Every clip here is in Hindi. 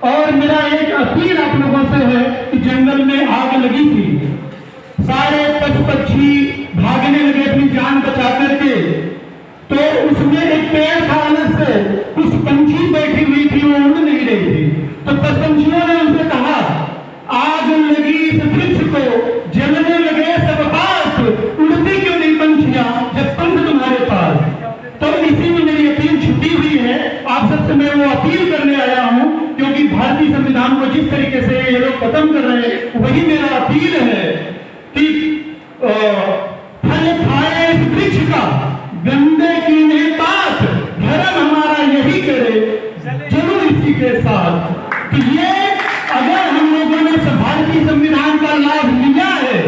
और मेरा एक अपील आप लोगों से है कि जंगल में आग लगी थी, सारे पशु पक्षी भागने लगे अपनी जान बचा करके, तो उसमें एक पेड़ था अलग से, कुछ पंछी बैठी हुई थी, वो उड़ नहीं रही थी। तो पंछियों ने उनसे कहा, आग लगी इस वृक्ष को, जलने लगे सब पास, उड़ती क्यों नहीं पंछियां जब पंख तुम्हारे पास। तो इसी में मेरी अपील छुपी हुई है, आप सबसे मैं वो अपील करने आया हूं, क्योंकि भारतीय संविधान को जिस तरीके से ये लोग खत्म कर रहे हैं, वही मेरा अपील है कि फल खाए इस वृक्ष का, गंदे की नहीं बात, धर्म हमारा यही करे, जरूर इसी के साथ। कि ये अगर हम लोगों ने भारतीय संविधान का लाभ लिया है,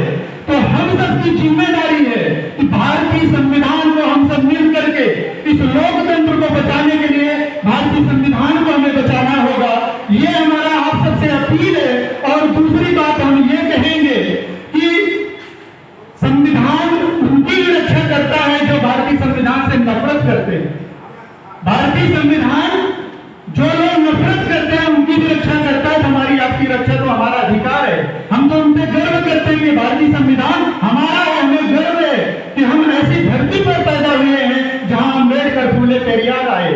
तो हम सबकी जिम्मेदारी है कि भारतीय संविधान को हम सब मिल करके इस लोकतंत्र को बचाने के लिए भारतीय संविधान को हमें बचाना होगा। ये हमारा आप सबसे अपील है। और दूसरी बात हम ये कहेंगे कि संविधान उनकी भी रक्षा करता है जो भारतीय संविधान से नफरत करते हैं। भारतीय संविधान जो लोग नफरत करते हैं उनकी भी रक्षा करता है। हमारी आपकी रक्षा तो हमारा अधिकार है, हम तो उनसे गर्व करते हैं कि भारतीय संविधान हमारा है। हमें गर्व है कि हम ऐसी धरती पर पैदा हुए हैं जहां अम्बेडकर फूले पेरियार आए।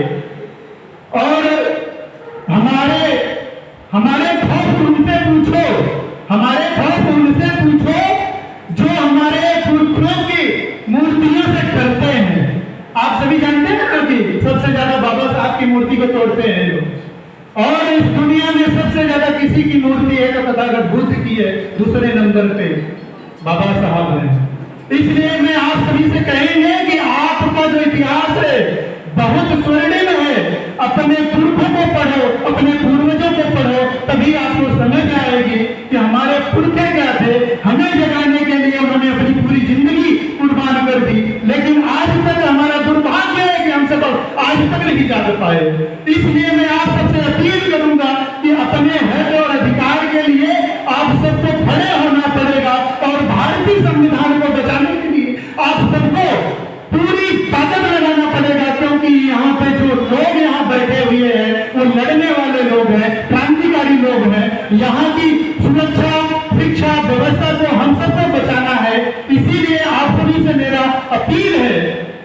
और हमारे खौफ उनसे पूछो, हमारे खौफ उनसे पूछो जो हमारे पुरखों की मूर्तियों से करते हैं। आप सभी जानते हैं ना कि सबसे ज्यादा बाबा साहब की मूर्ति को तोड़ते हैं लोग, और इस दुनिया में सबसे ज्यादा किसी की मूर्ति है तो तथागत बुद्ध की है, दूसरे नंबर पे बाबा साहब हैं। इसलिए मैं आप सभी से कहेंगे कि आपका जो इतिहास है बहुत स्वर्णिम है। अपने पुरखों को पढ़ो, अपने पूर्वजों को पढ़ो, तभी आपको समझ आएगी कि हमारे पुरखे क्या थे। हमें जगाने के लिए उन्होंने अपनी पूरी जिंदगी कुर्बान कर दी, लेकिन आज तक हमारा दुर्भाग्य है कि हम सब आज तक नहीं जाग पाए। इसलिए मैं आप सबसे अपील करूंगा कि अपने हक और अधिकार के लिए आप सबको खड़े होना पड़ेगा, और भारतीय संविधान को बचाने के लिए आप सबको पूरी ताकत लगाना पड़ेगा। क्योंकि यहाँ पे जो लोग यहाँ बैठे हुए हैं वो लड़ने वाले लोग हैं, क्रांतिकारी लोग हैं। यहाँ की सुरक्षा शिक्षा व्यवस्था को हम सबको बचाना है। इसीलिए आप सभी से मेरा अपील है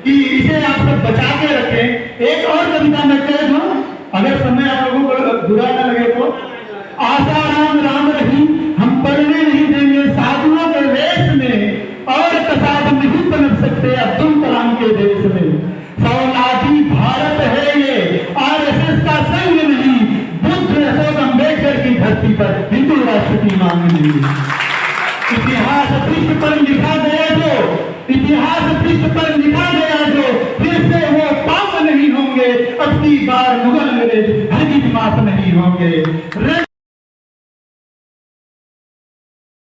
कि इसे आप सब बचा के रखें। एक और कविता मैं कह दूं, अगर समय आप लोगों को बुरा न लगे तो। आसाराम राम रहीम हम पढ़ने नहीं देंगे साधुओं के वेश में, और कसाब नहीं पनप सकते अब्दुल कलाम के देश में। फौलादी भारत है ये, आरएसएस का संग नहीं, बुद्ध अशोक अम्बेडकर की धरती पर हिंदू राष्ट्र की मांग नहीं। इतिहास पृष्ठ पर लिखा गया जो इतिहास पृष्ठ पर लिखा